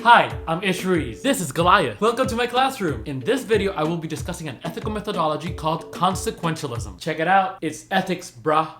Hi, I'm Ruiz. This is Goliath. Welcome to my classroom. In this video, I will be discussing an ethical methodology called consequentialism. Check it out. It's ethics, brah.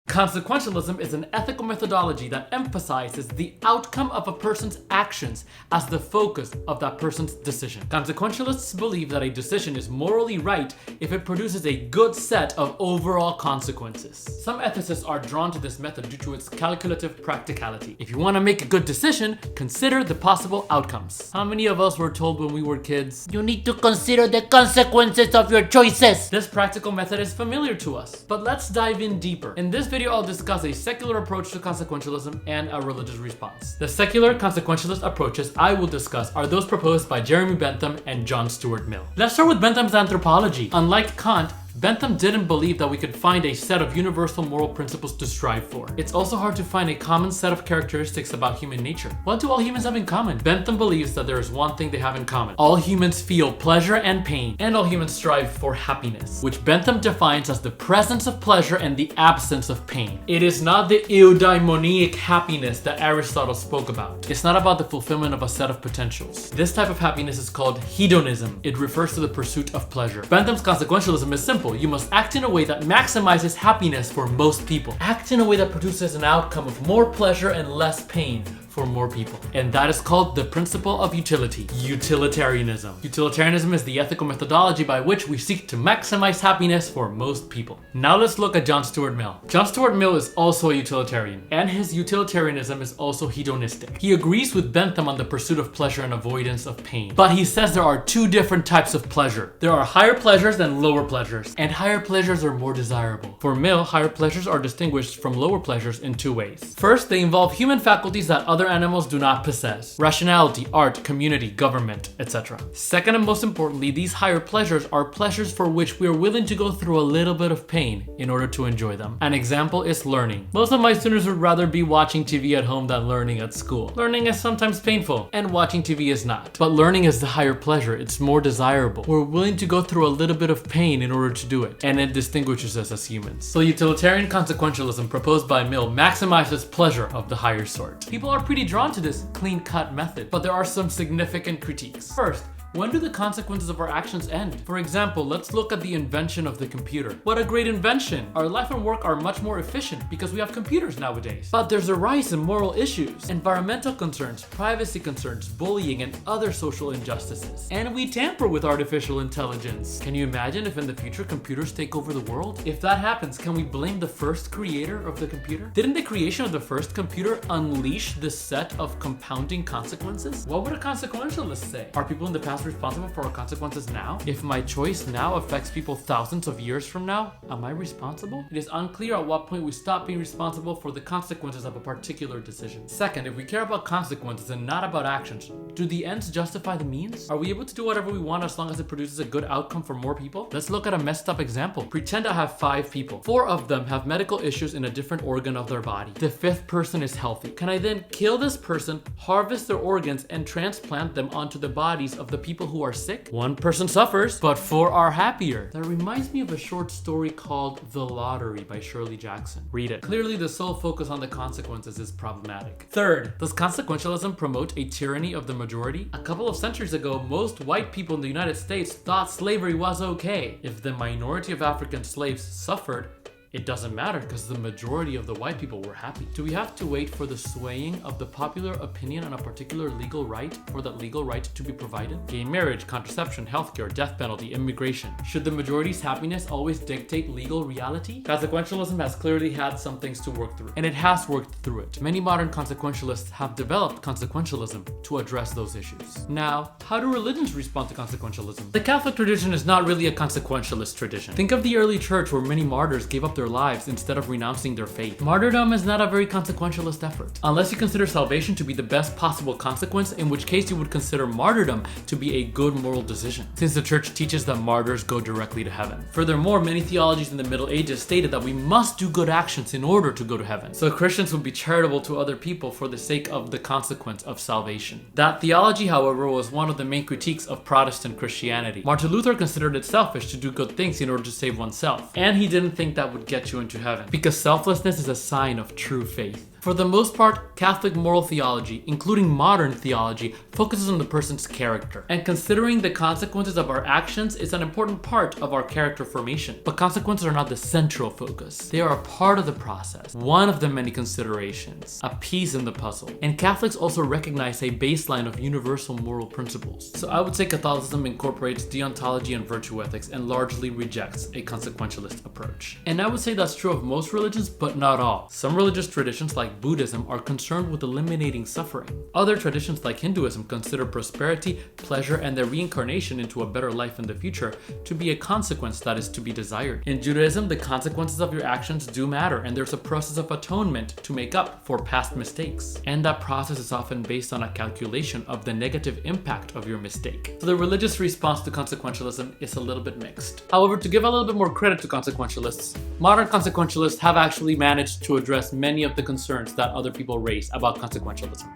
Consequentialism is an ethical methodology that emphasizes the outcome of a person's actions as the focus of that person's decision. Consequentialists believe that a decision is morally right if it produces a good set of overall consequences. Some ethicists are drawn to this method due to its calculative practicality. If you want to make a good decision, consider the possible outcomes. How many of us were told when we were kids, "You need to consider the consequences of your choices"? This practical method is familiar to us, but let's dive in deeper. In this video, I'll discuss a secular approach to consequentialism and a religious response. The secular consequentialist approaches I will discuss are those proposed by Jeremy Bentham and John Stuart Mill. Let's start with Bentham's anthropology. Unlike Kant, Bentham didn't believe that we could find a set of universal moral principles to strive for. It's also hard to find a common set of characteristics about human nature. What do all humans have in common? Bentham believes that there is one thing they have in common. All humans feel pleasure and pain, and all humans strive for happiness, which Bentham defines as the presence of pleasure and the absence of pain. It is not the eudaimonic happiness that Aristotle spoke about. It's not about the fulfillment of a set of potentials. This type of happiness is called hedonism. It refers to the pursuit of pleasure. Bentham's consequentialism is simple. You must act in a way that maximizes happiness for most people. Act in a way that produces an outcome of more pleasure and less pain for more people. And that is called the principle of utility, utilitarianism. Utilitarianism is the ethical methodology by which we seek to maximize happiness for most people. Now let's look at John Stuart Mill. John Stuart Mill is also a utilitarian, and his utilitarianism is also hedonistic. He agrees with Bentham on the pursuit of pleasure and avoidance of pain, but he says there are two different types of pleasure. There are higher pleasures and lower pleasures, and higher pleasures are more desirable. For Mill, higher pleasures are distinguished from lower pleasures in two ways. First, they involve human faculties that other animals do not possess: rationality, art, community, government, etc. Second, and most importantly, these higher pleasures are pleasures for which we are willing to go through a little bit of pain in order to enjoy them. An example is learning. Most of my students would rather be watching TV at home than learning at school. Learning is sometimes painful, and watching TV is not. But learning is the higher pleasure. It's more desirable. We're willing to go through a little bit of pain in order to do it, and it distinguishes us as humans. So utilitarian consequentialism proposed by Mill maximizes pleasure of the higher sort. People are pretty drawn to this clean-cut method, but there are some significant critiques. First, when do the consequences of our actions end? For example, let's look at the invention of the computer. What a great invention! Our life and work are much more efficient because we have computers nowadays. But there's a rise in moral issues, environmental concerns, privacy concerns, bullying, and other social injustices. And we tamper with artificial intelligence. Can you imagine if in the future computers take over the world? If that happens, can we blame the first creator of the computer? Didn't the creation of the first computer unleash this set of compounding consequences? What would a consequentialist say? Are people in the past responsible for our consequences now? If my choice now affects people thousands of years from now, am I responsible? It is unclear at what point we stop being responsible for the consequences of a particular decision. Second, if we care about consequences and not about actions, do the ends justify the means? Are we able to do whatever we want as long as it produces a good outcome for more people? Let's look at a messed up example. Pretend I have 5 people. 4 of them have medical issues in a different organ of their body. The 5th person is healthy. Can I then kill this person, harvest their organs, and transplant them onto the bodies of the people who are sick? One person suffers, but 4 are happier. That reminds me of a short story called The Lottery by Shirley Jackson. Read it. Clearly, the sole focus on the consequences is problematic. Third, does consequentialism promote a tyranny of the majority? A couple of centuries ago, most white people in the United States thought slavery was okay. If the minority of African slaves suffered, it doesn't matter because the majority of the white people were happy. Do we have to wait for the swaying of the popular opinion on a particular legal right for that legal right to be provided? Gay marriage, contraception, healthcare, death penalty, immigration. Should the majority's happiness always dictate legal reality? Consequentialism has clearly had some things to work through, and it has worked through it. Many modern consequentialists have developed consequentialism to address those issues. Now, how do religions respond to consequentialism? The Catholic tradition is not really a consequentialist tradition. Think of the early church where many martyrs gave up their their lives instead of renouncing their faith. Martyrdom is not a very consequentialist effort, unless you consider salvation to be the best possible consequence, in which case you would consider martyrdom to be a good moral decision, since the church teaches that martyrs go directly to heaven. Furthermore, many theologies in the Middle Ages stated that we must do good actions in order to go to heaven, so Christians would be charitable to other people for the sake of the consequence of salvation. That theology, however, was one of the main critiques of Protestant Christianity. Martin Luther considered it selfish to do good things in order to save oneself, and he didn't think that would get you into heaven, because selflessness is a sign of true faith. For the most part, Catholic moral theology, including modern theology, focuses on the person's character. And considering the consequences of our actions is an important part of our character formation. But consequences are not the central focus. They are a part of the process, one of the many considerations, a piece in the puzzle. And Catholics also recognize a baseline of universal moral principles. So I would say Catholicism incorporates deontology and virtue ethics and largely rejects a consequentialist approach. And I would say that's true of most religions, but not all. Some religious traditions like Buddhism are concerned with eliminating suffering. Other traditions like Hinduism consider prosperity, pleasure, and the reincarnation into a better life in the future to be a consequence that is to be desired. In Judaism, the consequences of your actions do matter, and there's a process of atonement to make up for past mistakes. And that process is often based on a calculation of the negative impact of your mistake. So the religious response to consequentialism is a little bit mixed. However, to give a little bit more credit to consequentialists, modern consequentialists have actually managed to address many of the concerns that other people raise about consequentialism.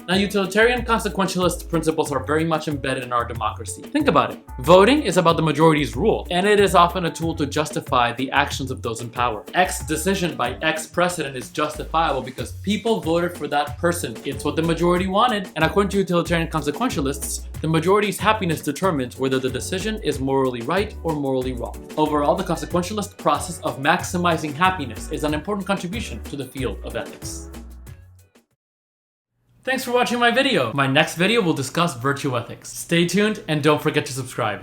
Now, utilitarian consequentialist principles are very much embedded in our democracy. Think about it. Voting is about the majority's rule, and it is often a tool to justify the actions of those in power. X decision by X precedent is justifiable because people voted for that person. It's what the majority wanted. And according to utilitarian consequentialists, the majority's happiness determines whether the decision is morally right or morally wrong. Overall, the consequentialist process of maximizing happiness is an important contribution to the field of ethics. Thanks for watching my video. My next video will discuss virtue ethics. Stay tuned and don't forget to subscribe.